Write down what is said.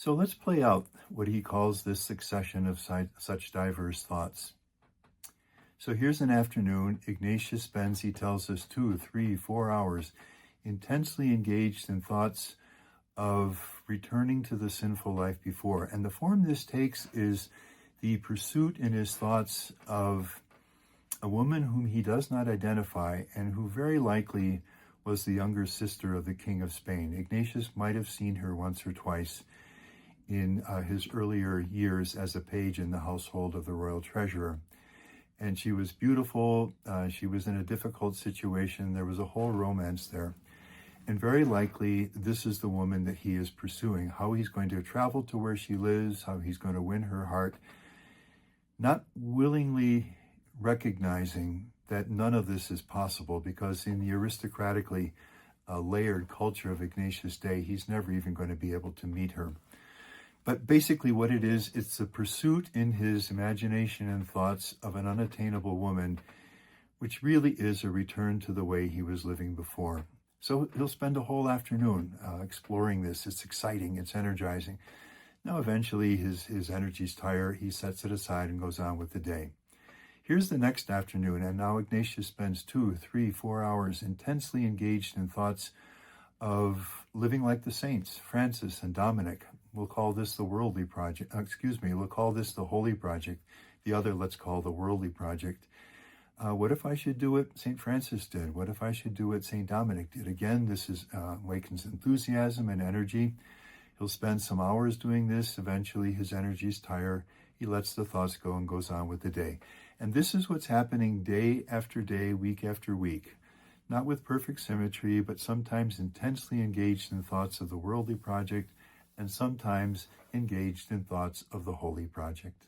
So let's play out what he calls this succession of such diverse thoughts. So here's an afternoon. Ignatius spends, he tells us, 2, 3, 4 hours intensely engaged in thoughts of returning to the sinful life before. And the form this takes is the pursuit in his thoughts of a woman whom he does not identify and who very likely was the younger sister of the King of Spain. Ignatius might have seen her once or twice in his earlier years as a page in the household of the royal treasurer. And she was beautiful. She was in a difficult situation. There was a whole romance there. And very likely, this is the woman that he is pursuing. How he's going to travel to where she lives, how he's going to win her heart, not willingly recognizing that none of this is possible, because in the aristocratically layered culture of Ignatius' day, he's never even going to be able to meet her. But basically what it is, it's the pursuit in his imagination and thoughts of an unattainable woman, which really is a return to the way he was living before. So he'll spend a whole afternoon exploring this. It's exciting, it's energizing. Now eventually his energies tire, he sets it aside and goes on with the day. Here's the next afternoon, and now Ignatius spends 2, 3, 4 hours intensely engaged in thoughts of living like the saints, Francis and Dominic. We'll call this the worldly project. We'll call this the holy project. The other, let's call the worldly project. What if I should do what St. Francis did? What if I should do what St. Dominic did? Again, this is awakens enthusiasm and energy. He'll spend some hours doing this. Eventually, his energies tire. He lets the thoughts go and goes on with the day. And this is what's happening day after day, week after week. Not with perfect symmetry, but sometimes intensely engaged in thoughts of the worldly project, and sometimes engaged in thoughts of the holy project.